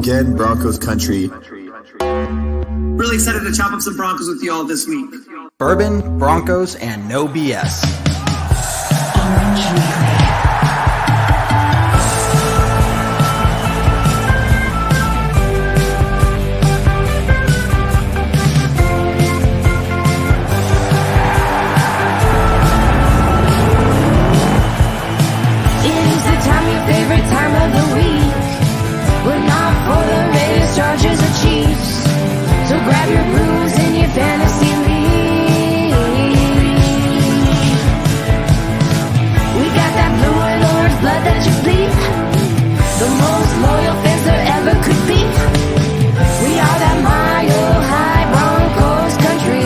Again, Broncos country. Really excited to chop up some Broncos with you all this week. Bourbon, Broncos, and no BS. Favorite time of the week. We're not for the Raiders, Chargers, or Chiefs. So grab your brews in your fantasy league. We got that blue and orange blood that you bleed. The most loyal fans there ever could be. We are that mile high Broncos country.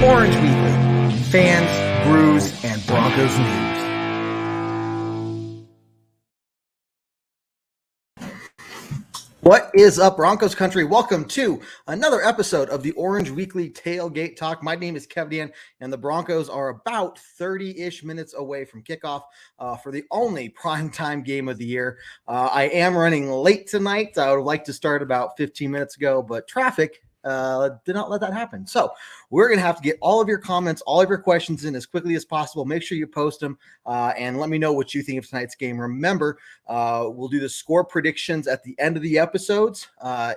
Orange Weekly, fans, brews, and Broncos news. What is up, Broncos country? Welcome to another episode of the Orange Weekly Tailgate Talk. My name is Kevin, and the Broncos are about 30-ish minutes away from kickoff for the only primetime game of the year. I am running late tonight. I would like to start about 15 minutes ago, but traffic did not let that happen. So we're going to have to get all of your comments, all of your questions in as quickly as possible. Make sure you post them and let me know what you think of tonight's game. Remember, we'll do the score predictions at the end of the episodes.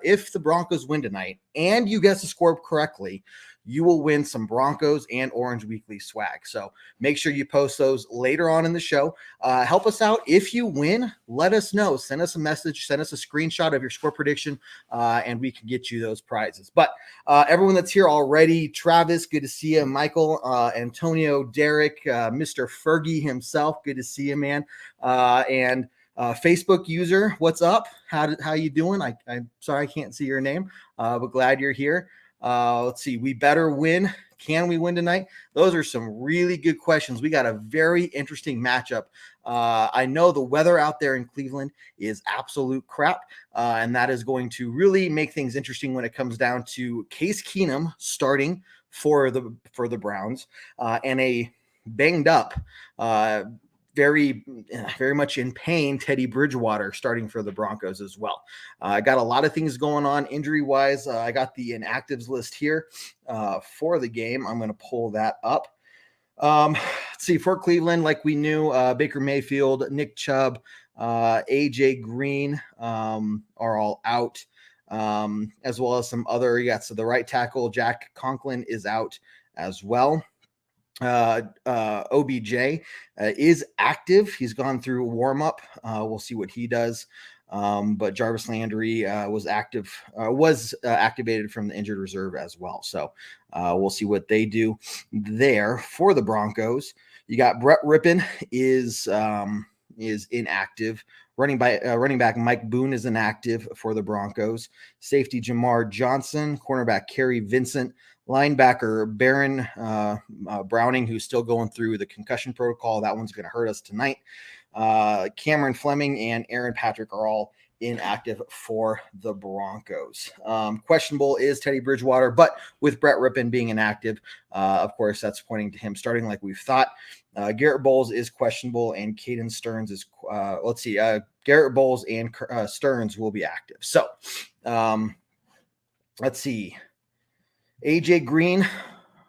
If the Broncos win tonight and you guess the score correctly, you will win some Broncos and Orange Weekly swag. So make sure you post those later on in the show. Help us out. If you win, let us know. Send us a message. Send us a screenshot of your score prediction, and we can get you those prizes. But everyone that's here already, Travis, good to see you. Michael, Antonio, Derek, Mr. Fergie himself, good to see you, man. And Facebook user, what's up? How you doing? I'm sorry I can't see your name, but glad you're here. Let's see. We better win. Can we win tonight? Those are some really good questions. We got a very interesting matchup. I know the weather out there in Cleveland is absolute crap, and that is going to really make things interesting when it comes down to Case Keenum starting for the Browns and a banged up, very much in pain, Teddy Bridgewater starting for the Broncos as well. I got a lot of things going on injury-wise. I got the inactives list here for the game. I'm going to pull that up. Let's see, for Cleveland, like we knew, Baker Mayfield, Nick Chubb, AJ Green are all out, as well as some other. So the right tackle, Jack Conklin, is out as well. OBJ is active. He's gone through warm-up. We'll see what he does. But Jarvis Landry was activated from the injured reserve as well. So we'll see what they do there for the Broncos. You got Brett Rippon is inactive. Running back Mike Boone is inactive for the Broncos. Safety Jamar Johnson, cornerback Kerry Vincent, linebacker Baron Browning, who's still going through the concussion protocol. That one's going to hurt us tonight. Cameron Fleming and Aaron Patrick are all inactive for the Broncos. Questionable is Teddy Bridgewater, but with Brett Rippon being inactive, of course, that's pointing to him starting like we've thought. Garrett Bowles is questionable, and Caden Stearns is, Garrett Bowles and Stearns will be active. So let's see. AJ Green,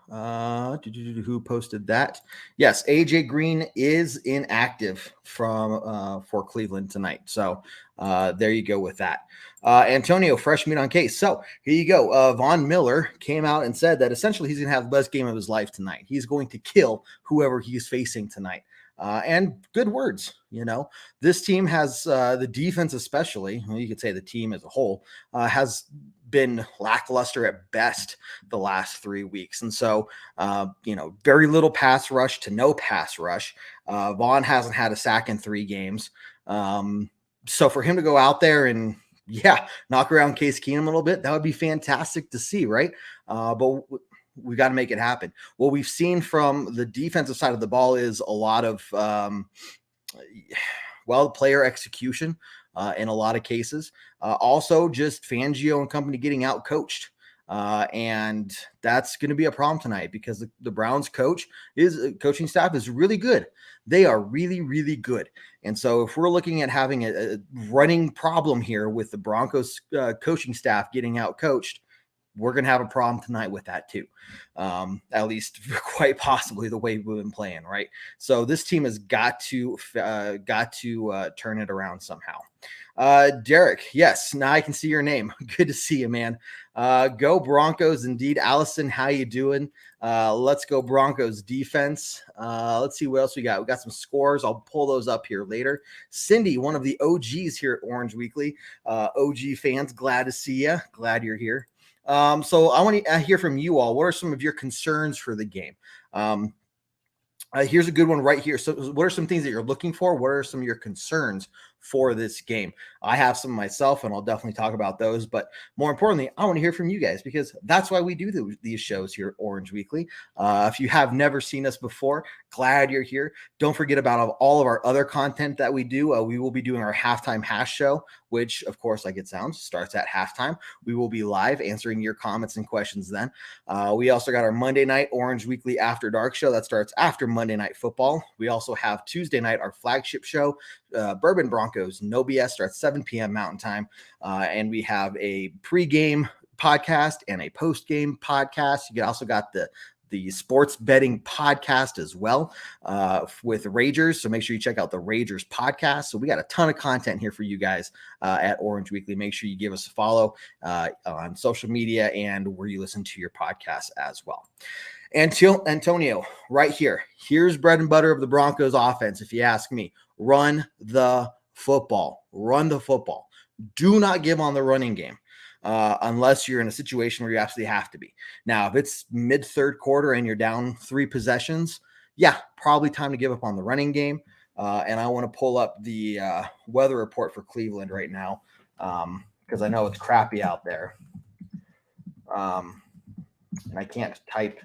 who posted that? Yes, AJ Green is inactive for Cleveland tonight. So there you go with that. Antonio, fresh meat on case. So here you go. Von Miller came out and said that essentially he's going to have the best game of his life tonight. He's going to kill whoever he's facing tonight. And good words, this team has the defense, especially, well, you could say the team as a whole, has been lackluster at best the last 3 weeks. And so, very little pass rush to no pass rush. Vaughn hasn't had a sack in 3 games. So for him to go out there and, knock around Case Keenum a little bit, that would be fantastic to see, right? But we got to make it happen. What we've seen from the defensive side of the ball is a lot of, player execution in a lot of cases. Also, just Fangio and company getting out coached. And that's going to be a problem tonight because the Browns coaching staff is really good. They are really, really good. And so if we're looking at having a running problem here with the Broncos coaching staff getting out coached, we're going to have a problem tonight with that too. At least quite possibly the way we've been playing. Right. So this team has got to turn it around somehow. Derek, yes, now I can see your name. Good to see you, man. Go Broncos indeed. Allison, how you doing? Let's go Broncos defense. Let's see what else we got. We got some scores. I'll pull those up here later. Cindy, one of the OGs here at Orange Weekly. OG fans, glad to see you. Glad you're here. So I want to hear from you all. What are some of your concerns for the game? Here's a good one right here. So what are some things that you're looking for? What are some of your concerns for this game? I have some myself, and I'll definitely talk about those. But more importantly, I want to hear from you guys because that's why we do these shows here at Orange Weekly. If you have never seen us before, glad you're here. Don't forget about all of our other content that we do. We will be doing our halftime hash show, which, of course, like it sounds, starts at halftime. We will be live answering your comments and questions then. We also got our Monday night Orange Weekly After Dark show that starts after Monday Night Football. We also have Tuesday night, our flagship show, Bourbon Broncos, No BS, starts 7 p.m. Mountain Time. And we have a pregame podcast and a postgame podcast. You also got the sports betting podcast as well with Ragers. So make sure you check out the Ragers podcast. So we got a ton of content here for you guys at Orange Weekly. Make sure you give us a follow on social media and where you listen to your podcast as well. Antonio, right here. Here's bread and butter of the Broncos offense, if you ask me. Run the football. Run the football. Do not give on the running game. Unless you're in a situation where you absolutely have to be. Now, if it's mid-third quarter and you're down 3 possessions, probably time to give up on the running game. And I want to pull up the weather report for Cleveland right now because I know it's crappy out there. And I can't type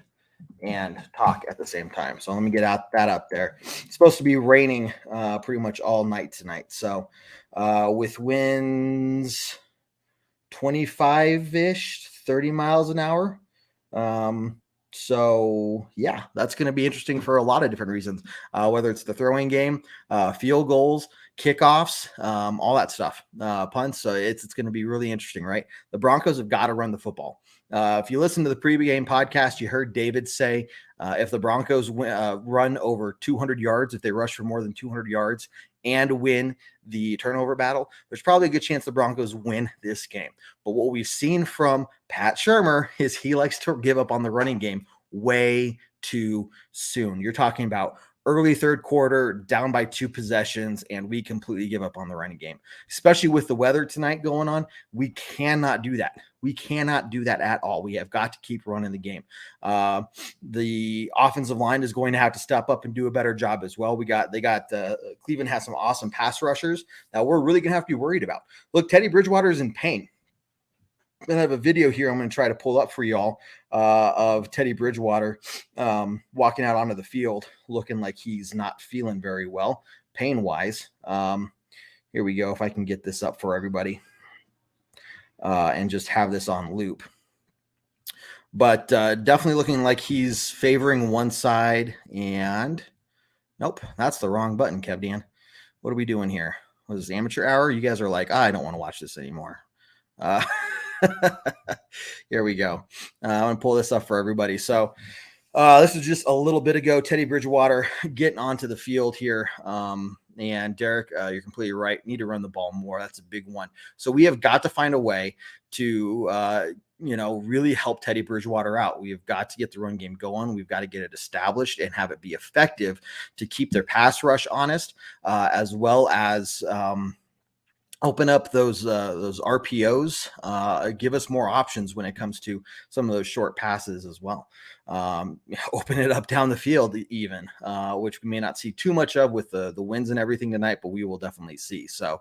and talk at the same time. So let me get that up there. It's supposed to be raining pretty much all night tonight. So with winds 25-ish, 30 miles an hour. So that's going to be interesting for a lot of different reasons, whether it's the throwing game, field goals, kickoffs, all that stuff, punts. So it's going to be really interesting, right? The Broncos have got to run the football. If you listen to the pregame podcast, you heard David say if the Broncos run over 200 yards, if they rush for more than 200 yards and win the turnover battle, there's probably a good chance the Broncos win this game. But what we've seen from Pat Shurmur is he likes to give up on the running game way too soon. You're talking about early third quarter, down by 2 possessions, and we completely give up on the running game. Especially with the weather tonight going on, we cannot do that. We cannot do that at all. We have got to keep running the game. The offensive line is going to have to step up and do a better job as well. Cleveland has some awesome pass rushers that we're really going to have to be worried about. Look, Teddy Bridgewater is in pain. I have a video here I'm going to try to pull up for y'all of Teddy Bridgewater walking out onto the field looking like he's not feeling very well pain-wise. Here we go, if I can get this up for everybody and just have this on loop. But definitely looking like he's favoring one side. And nope, that's the wrong button, Kev Dan. What are we doing here? What is this, amateur hour? You guys are like, I don't want to watch this anymore. Here we go. I'm going to pull this up for everybody. So this is just a little bit ago, Teddy Bridgewater getting onto the field here. And Derek, you're completely right. Need to run the ball more. That's a big one. So we have got to find a way to, really help Teddy Bridgewater out. We have got to get the run game going. We've got to get it established and have it be effective to keep their pass rush honest, as well as open up those RPOs, give us more options when it comes to some of those short passes as well. Open it up down the field even, which we may not see too much of with the winds and everything tonight, but we will definitely see. So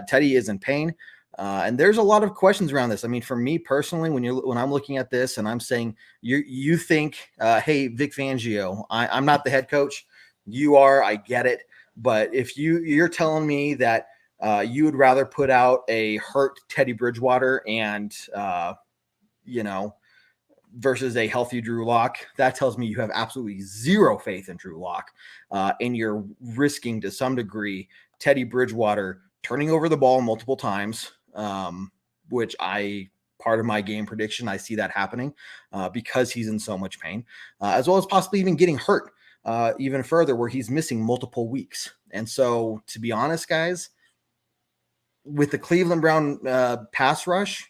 Teddy is in pain. And there's a lot of questions around this. I mean, for me personally, when I'm looking at this and I'm saying you think, hey, Vic Fangio, I'm not the head coach. You are, I get it. But if you're telling me that you would rather put out a hurt Teddy Bridgewater and, versus a healthy Drew Lock, that tells me you have absolutely zero faith in Drew Lock. And you're risking to some degree Teddy Bridgewater turning over the ball multiple times, which part of my game prediction, I see that happening because he's in so much pain, as well as possibly even getting hurt even further where he's missing multiple weeks. And so, to be honest, guys, with the Cleveland Brown pass rush,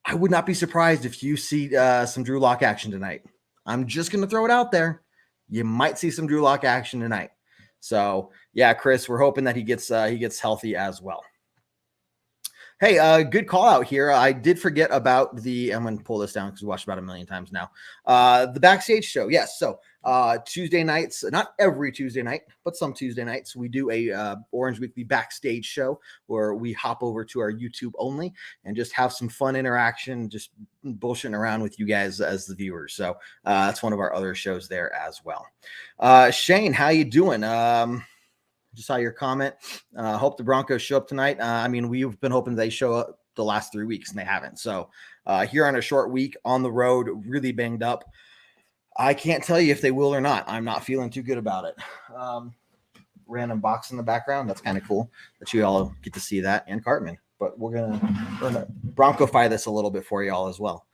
I would not be surprised if you see some Drew Lock action tonight. I'm just going to throw it out there. You might see some Drew Lock action tonight. So, yeah, Chris, we're hoping that he gets healthy as well. Hey, good call out here. I did forget about I'm going to pull this down because we watched about 1 million times now. The backstage show. Yes. So Tuesday nights, not every Tuesday night, but some Tuesday nights, we do a Orange Weekly backstage show where we hop over to our YouTube only and just have some fun interaction, just bullshitting around with you guys as the viewers. So that's one of our other shows there as well. Shane, how you doing? Just saw your comment. Hope the Broncos show up tonight. I mean, we've been hoping they show up the last 3 weeks and they haven't. So here on a short week on the road, really banged up. I can't tell you if they will or not. I'm not feeling too good about it. Random box in the background. That's kind of cool that you all get to see that, and Cartman. But we're gonna Bronco-fy this a little bit for y'all as well.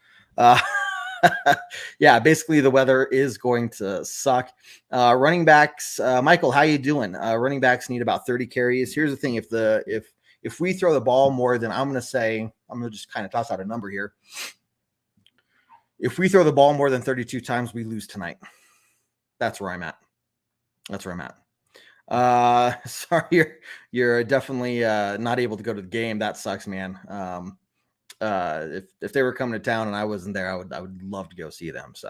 Yeah, basically the weather is going to suck. Running backs, Michael, how you doing? Running backs need about 30 carries. Here's the thing: if we throw the ball more than I'm going to just kind of toss out a number here. If we throw the ball more than 32 times, we lose tonight. That's where I'm at. Sorry, you're definitely not able to go to the game. That sucks, man. If they were coming to town and I wasn't there, I would love to go see them. So,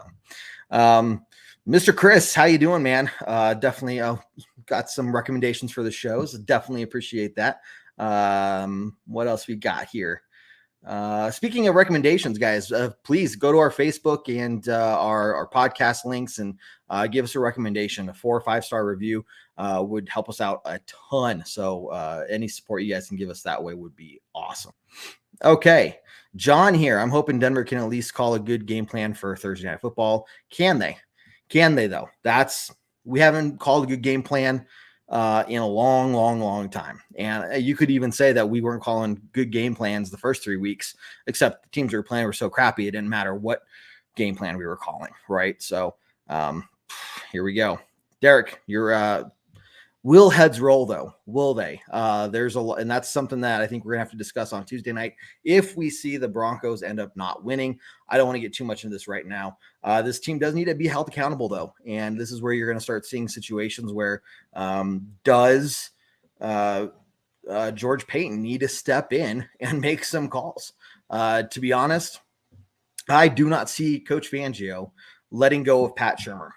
Mr. Chris, how you doing, man? Definitely got some recommendations for the shows. Definitely appreciate that. What else we got here? Speaking of recommendations, guys, please go to our Facebook and our podcast links and give us a recommendation. A 4 or 5 star review would help us out a ton. So any support you guys can give us that way would be awesome. Okay, John here. I'm hoping Denver can at least call a good game plan for Thursday Night Football. Can they? Can they, though? We haven't called a good game plan in a long time. And you could even say that we weren't calling good game plans the first 3 weeks, except the teams we were playing were so crappy, it didn't matter what game plan we were calling, right? So here we go. Derek, will heads roll, though? Will they? There's a lot, and that's something that I think we're gonna have to discuss on Tuesday night if we see the Broncos end up not winning. I don't want to get too much into this right now. This team does need to be held accountable, though, and this is where you're going to start seeing situations where does George Payton need to step in and make some calls? To be honest, I do not see Coach Fangio letting go of Pat Shurmur.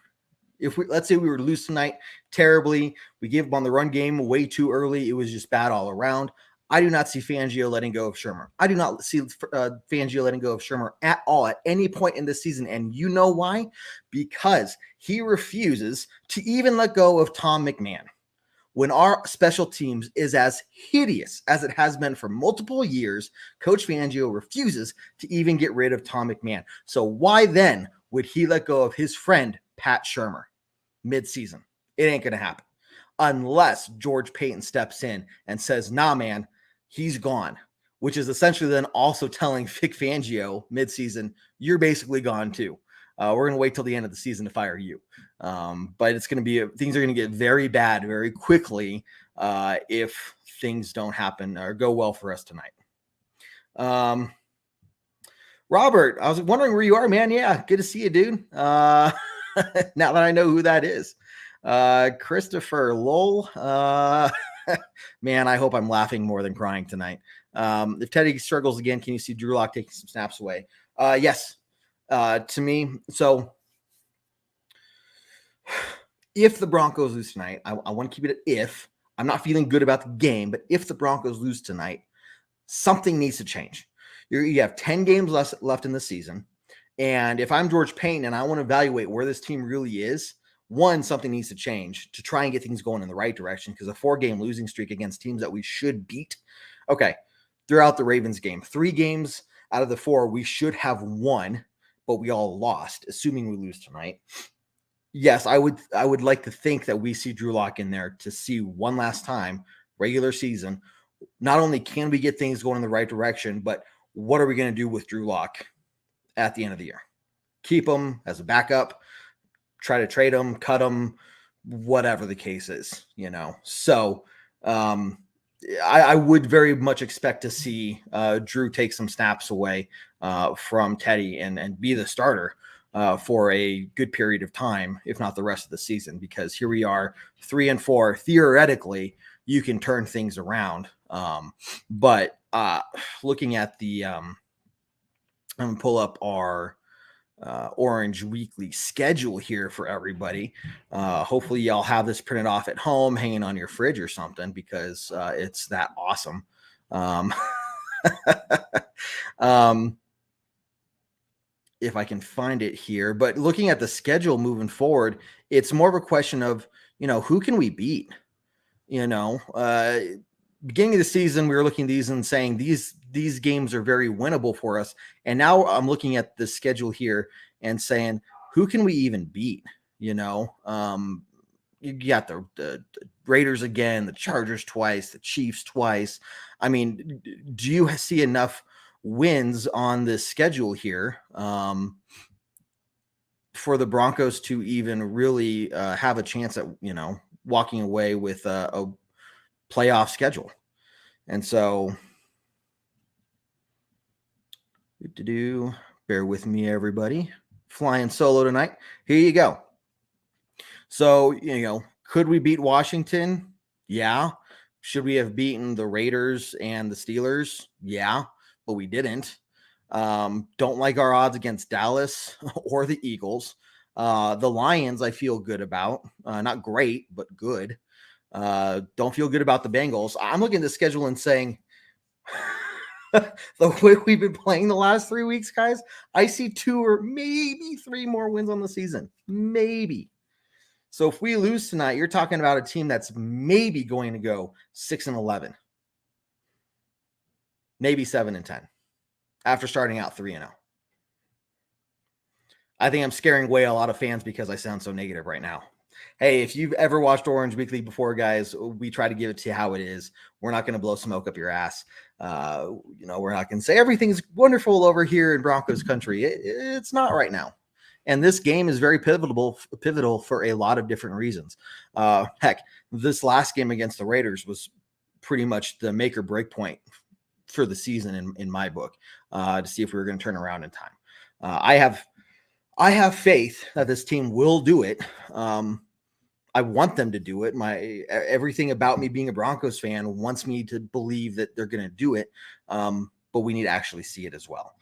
Let's say we were to lose tonight terribly, we gave up on the run game way too early, it was just bad all around. I do not see Fangio letting go of Shurmur. I do not see Fangio letting go of Shurmur at all at any point in this season. And you know why? Because he refuses to even let go of Tom McMahon. When our special teams is as hideous as it has been for multiple years, Coach Fangio refuses to even get rid of Tom McMahon. So why then would he let go of his friend, Pat Shurmur, midseason? It ain't going to happen unless George Payton steps in and says, nah, man, he's gone, which is essentially then also telling Vic Fangio midseason, you're basically gone too. We're going to wait till the end of the season to fire you. But it's going to be, things are going to get very bad very quickly if things don't happen or go well for us tonight. Robert, I was wondering where you are, man. Yeah, good to see you, dude. Now that I know who that is. Christopher Lowell. Man, I hope I'm laughing more than crying tonight. If Teddy struggles again, can you see Drew Lock taking some snaps away? Yes. To me, so if the Broncos lose tonight, I want to keep it at if. I'm not feeling good about the game, but if the Broncos lose tonight, something needs to change. You have 10 games left in the season. And if I'm George Payton and I want to evaluate where this team really is, one, something needs to change to try and get things going in the right direction, because a 4-game losing streak against teams that we should beat. Okay, throughout the Ravens game, 3 games out of the 4 we should have won, but we all lost, assuming we lose tonight. Yes, I would like to think that we see Drew Lock in there to see one last time, regular season. Not only can we get things going in the right direction, but what are we going to do with Drew Lock at the end of the year? Keep him as a backup, try to trade him, cut him, whatever the case is, So I would very much expect to see Drew take some snaps away from Teddy and be the starter for a good period of time, if not the rest of the season, because here we are 3-4. Theoretically, you can turn things around. But looking at the, I'm going to pull up our Orange Weekly schedule here for everybody. Hopefully y'all have this printed off at home, hanging on your fridge or something, because it's that awesome. If I can find it here, but looking at the schedule moving forward, it's more of a question of, who can we beat? Beginning of the season, we were looking at these and saying these games are very winnable for us. And now I'm looking at the schedule here and saying, who can we even beat? You got the Raiders again, the Chargers twice, the Chiefs twice. I mean, do you see enough wins on this schedule here for the Broncos to even really have a chance at, walking away with a playoff schedule? And so bear with me, everybody. Flying solo tonight. Here you go. So, could we beat Washington? Yeah. Should we have beaten the Raiders and the Steelers? Yeah, but we didn't. Don't like our odds against Dallas or the Eagles. The Lions, I feel good about. Not great, but good. Don't feel good about the Bengals. I'm looking at the schedule and saying, the way we've been playing the last 3 weeks, guys, I see 2 or maybe 3 more wins on the season. Maybe. So if we lose tonight, you're talking about a team that's maybe going to go 6-11, maybe 7-10 after starting out 3-0. I think I'm scaring away a lot of fans because I sound so negative right now. Hey, if you've ever watched Orange Weekly before, guys, we try to give it to you how it is. We're not going to blow smoke up your ass. We're not going to say everything's wonderful over here in Broncos country. It's not right now. And this game is very pivotal for a lot of different reasons. Heck, this last game against the Raiders was pretty much the make or break point for the season in my book, to see if we were going to turn around in time. I have faith that this team will do it. I want them to do it. Everything about me being a Broncos fan wants me to believe that they're going to do it. But we need to actually see it as well.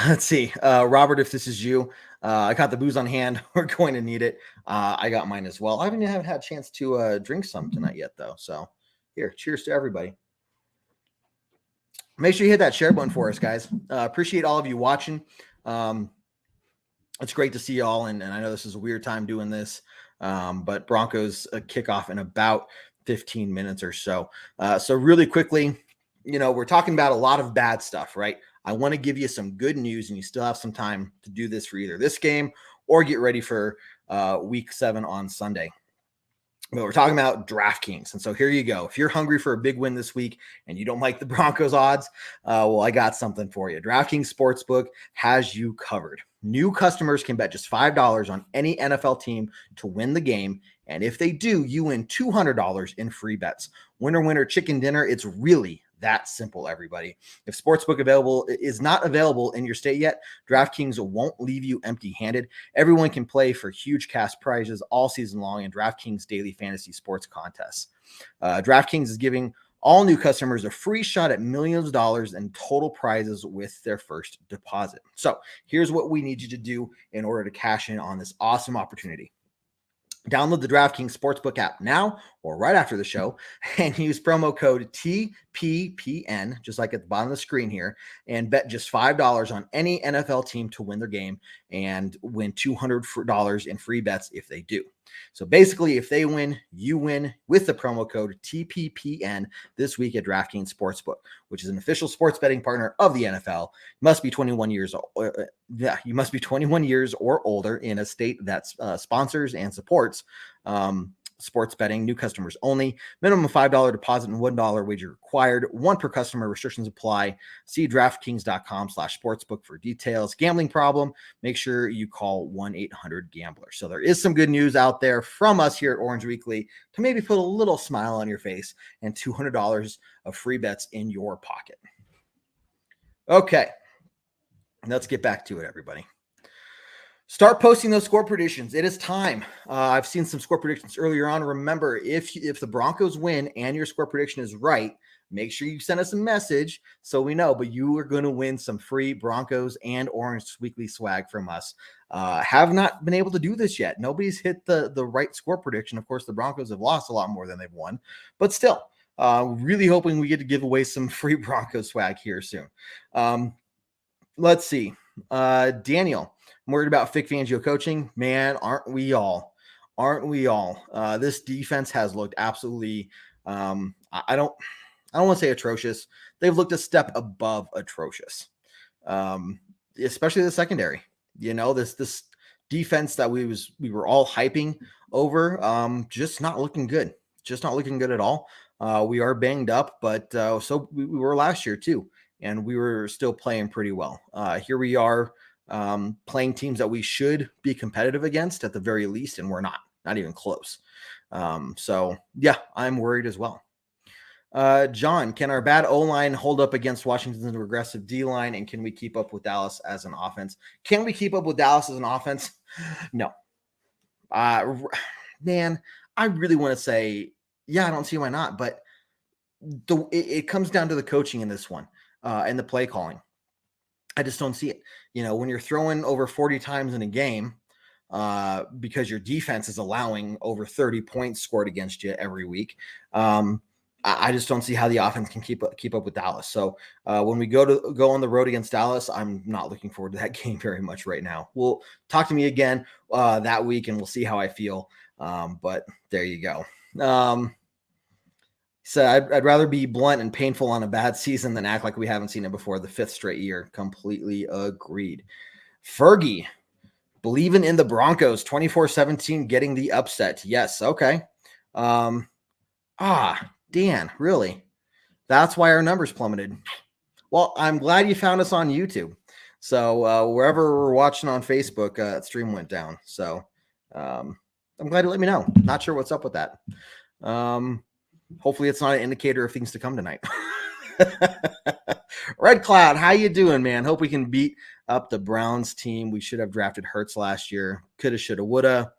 Let's see. Robert, if this is you, I got the booze on hand. We're going to need it. I got mine as well. I haven't had a chance to drink some tonight yet, though. So here, cheers to everybody. Make sure you hit that share button for us, guys. Appreciate all of you watching. It's great to see y'all, and I know this is a weird time doing this, but Broncos kickoff in about 15 minutes or so. So really quickly, we're talking about a lot of bad stuff, right? I want to give you some good news, and you still have some time to do this for either this game or get ready for week 7 on Sunday. But we're talking about DraftKings. And so here you go. If you're hungry for a big win this week and you don't like the Broncos odds, well, I got something for you. DraftKings Sportsbook has you covered. New customers can bet just $5 on any NFL team to win the game. And if they do, you win $200 in free bets. Winner, winner, chicken dinner. It's really that simple, everybody. If Sportsbook is not available in your state yet, DraftKings won't leave you empty-handed. Everyone can play for huge cash prizes all season long in DraftKings daily fantasy sports contests. DraftKings is giving all new customers a free shot at millions of dollars in total prizes with their first deposit. So here's what we need you to do in order to cash in on this awesome opportunity. Download the DraftKings Sportsbook app now or right after the show and use promo code TPPN, just like at the bottom of the screen here, and bet just $5 on any NFL team to win their game and win $200 in free bets if they do. So basically, if they win, you win with the promo code TPPN this week at DraftKings Sportsbook, which is an official sports betting partner of the NFL. You must be 21 years old. You must be 21 years or older in a state that sponsors and supports sports betting. New customers only. Minimum $5 deposit and $1 wager required. One per customer. Restrictions apply. See DraftKings.com/sportsbook for details. Gambling problem? Make sure you call 1-800-GAMBLER. So there is some good news out there from us here at Orange Weekly to maybe put a little smile on your face and $200 of free bets in your pocket. Okay, let's get back to it, everybody. Start posting those score predictions. It is time. I've seen some score predictions earlier on. Remember, if the Broncos win and your score prediction is right, make sure you send us a message so we know. But you are going to win some free Broncos and Orange Weekly swag from us. Have not been able to do this yet. Nobody's hit the right score prediction. Of course, the Broncos have lost a lot more than they've won. But still, really hoping we get to give away some free Broncos swag here soon. Let's see. Daniel. I'm worried about Vic Fangio coaching. Man, aren't we all? Aren't we all? This defense has looked absolutely, I don't want to say atrocious. They've looked a step above atrocious, especially the secondary. You know, this defense that we were all hyping over, just not looking good. Just not looking good at all. We are banged up, but so we were last year too, and we were still playing pretty well. Here we are. Playing teams that we should be competitive against at the very least, and we're not even close. So yeah, I'm worried as well. John, can our bad O-line hold up against Washington's aggressive D-line, and can we keep up with Dallas as an offense? Can we keep up with Dallas as an offense? No. Man, I really want to say, yeah, I don't see why not, but it comes down to the coaching in this one, and the play calling. I just don't see it. You know, when you're throwing over 40 times in a game, because your defense is allowing over 30 points scored against you every week, I just don't see how the offense can keep up with Dallas. So when we go on the road against Dallas, I'm not looking forward to that game very much right now. We'll talk to me again that week, and we'll see how I feel. But there you go. So I'd rather be blunt and painful on a bad season than act like we haven't seen it before the 5th straight year. Completely agreed. Fergie, believing in the Broncos, 24-17, getting the upset. Yes. Okay. Dan, really? That's why our numbers plummeted. Well, I'm glad you found us on YouTube. So wherever we're watching on Facebook, stream went down. So I'm glad you let me know. Not sure what's up with that. Hopefully it's not an indicator of things to come tonight. Red Cloud, how you doing, man? Hope we can beat up the Browns team. We should have drafted Hurts last year. Coulda, shoulda, woulda.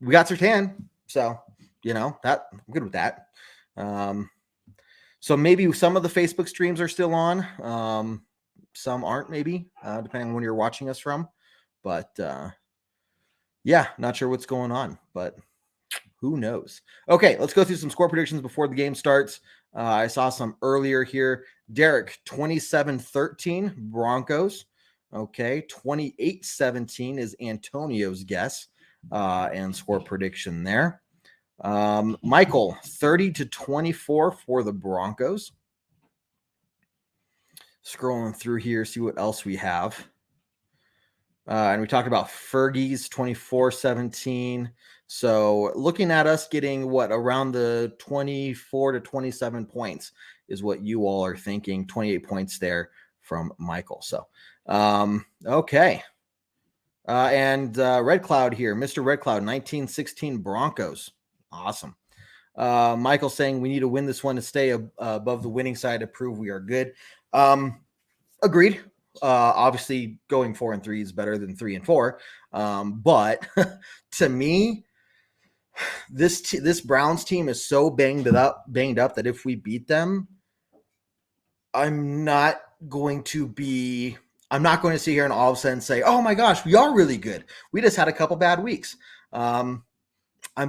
We got Sertan, so you know that I'm good with that. So maybe some of the Facebook streams are still on. Some aren't, maybe depending on when you're watching us from. But yeah, not sure what's going on, but who knows? Okay, let's go through some score predictions before the game starts. I saw some earlier here. Derek, 27-13 Broncos. Okay, 28-17 is Antonio's guess and score prediction there. Michael, 30-24 for the Broncos. Scrolling through here, see what else we have. And we talked about Fergie's 24-17. So looking at us getting around the 24 to 27 points is what you all are thinking. 28 points there from Michael. So, okay. And Red Cloud here, Mr. Red Cloud, 19-16 Broncos. Awesome. Michael saying we need to win this one to stay above the winning side to prove we are good. Agreed. Obviously, going 4-3 is better than 3-4. But to me, this Browns team is so banged up that if we beat them, I'm not going to sit here and all of a sudden say, oh my gosh, we are really good. We just had a couple bad weeks. I'm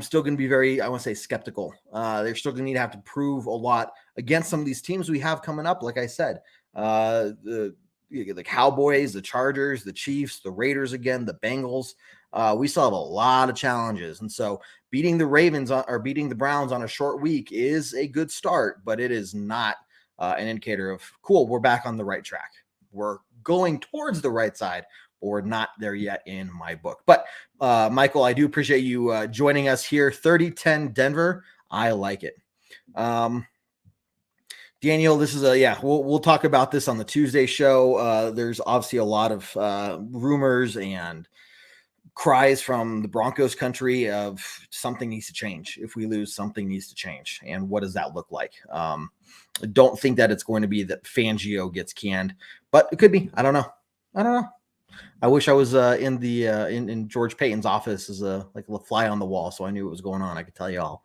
still going to be very, I want to say, skeptical. They're still going to need to have to prove a lot against some of these teams we have coming up. Like I said, the Cowboys, the Chargers, the Chiefs, the Raiders again, the Bengals. We still have a lot of challenges. And so beating the Browns on a short week is a good start, but it is not an indicator of, cool, we're back on the right track. We're going towards the right side, but we're not there yet in my book. But Michael, I do appreciate you joining us here. 30-10 Denver. I like it. Daniel, this is we'll talk about this on the Tuesday show. There's obviously a lot of rumors and cries from the Broncos country of something needs to change. If we lose, something needs to change. And what does that look like? I don't think that it's going to be that Fangio gets canned, but it could be. I don't know. I wish I was in George Payton's office as a fly on the wall, so I knew what was going on. I could tell you all.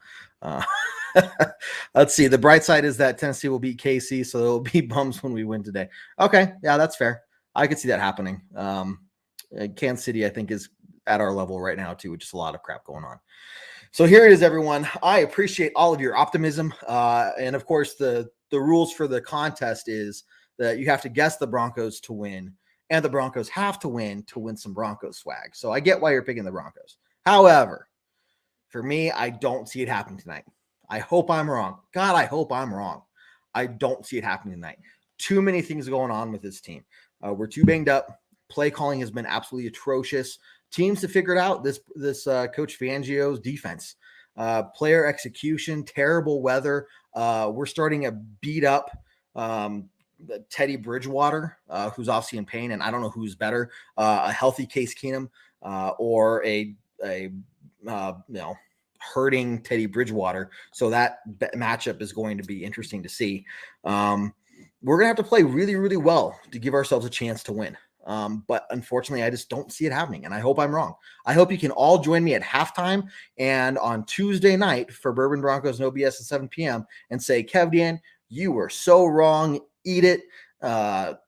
Let's see. The bright side is that Tennessee will beat KC, so there'll be bums when we win today. Okay, yeah, that's fair. I could see that happening. Kansas City, I think, is at our level right now too, with just a lot of crap going on. So here it is, everyone. I appreciate all of your optimism, and of course, the rules for the contest is that you have to guess the Broncos to win, and the Broncos have to win some Broncos swag. So I get why you're picking the Broncos. However, for me, I don't see it happening tonight. I hope I'm wrong. God, I hope I'm wrong. I don't see it happening tonight. Too many things going on with this team. We're too banged up. Play calling has been absolutely atrocious. Teams to figure it out. This Coach Fangio's defense, player execution, terrible weather. We're starting a beat up Teddy Bridgewater, who's obviously in pain, and I don't know who's better, a healthy Case Keenum or a hurting Teddy Bridgewater. So that matchup is going to be interesting to see. We're going to have to play really, really well to give ourselves a chance to win. But unfortunately, I just don't see it happening, and I hope I'm wrong. I hope you can all join me at halftime and on Tuesday night for Bourbon Broncos No BS at 7 p.m. and say, Kevdan, you were so wrong. Eat it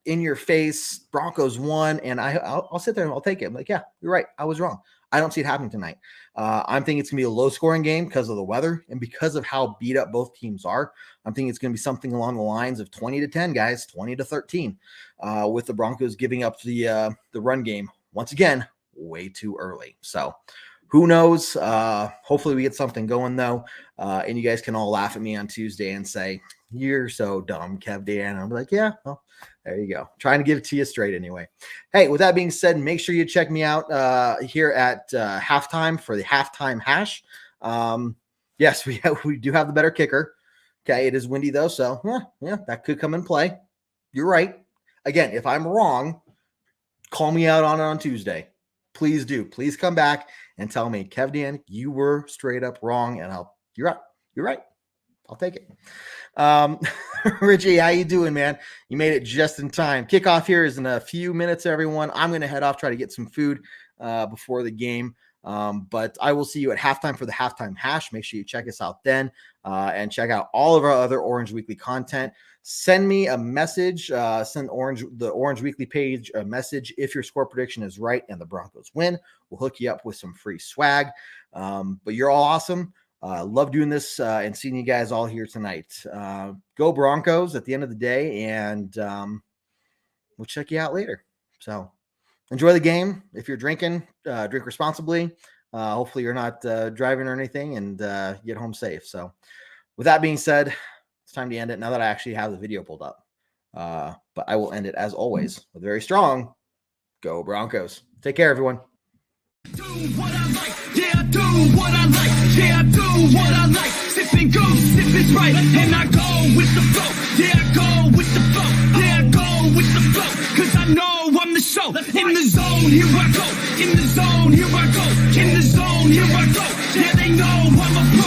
in your face. Broncos won, and I'll sit there and I'll take it. I'm like, yeah, you're right. I was wrong. I don't see it happening tonight. I'm thinking it's going to be a low-scoring game because of the weather and because of how beat up both teams are. I'm thinking it's going to be something along the lines of 20-10, guys, 20-13, with the Broncos giving up the run game once again way too early. So who knows? Hopefully we get something going though, and you guys can all laugh at me on Tuesday and say, "You're so dumb, Kevdan." I'm like, yeah, well, there you go. Trying to give it to you straight anyway. Hey, with that being said, make sure you check me out here at halftime for the halftime hash. Yes, we do have the better kicker. Okay, it is windy though, so yeah, that could come in play. You're right. Again, if I'm wrong, call me out on it on Tuesday. Please do. Please come back and tell me, Kevdan, you were straight up wrong, and you're right. I'll take it. Richie, how you doing, man? You made it just in time. Kickoff here is in a few minutes, everyone. I'm going to head off, try to get some food before the game. But I will see you at halftime for the halftime hash. Make sure you check us out then and check out all of our other Orange Weekly content. Send me a message, send the Orange Weekly page a message if your score prediction is right and the Broncos win. We'll hook you up with some free swag. But you're all awesome. Love doing this and seeing you guys all here tonight. Go Broncos at the end of the day, and we'll check you out later. So enjoy the game. If you're drinking, drink responsibly. Hopefully you're not driving or anything, and get home safe. So with that being said, it's time to end it now that I actually have the video pulled up. But I will end it as always with very strong Go Broncos. Take care, everyone. Do what I like, yeah, I do what I like, yeah, I do what I like, sipping goose, if it's right, and I go with the flow, yeah, I go with the flow, yeah, I go with the flow, cause I know I'm the show, in the zone, here I go, in the zone, here I go, in the zone, here I go, yeah, they know I'm a pro.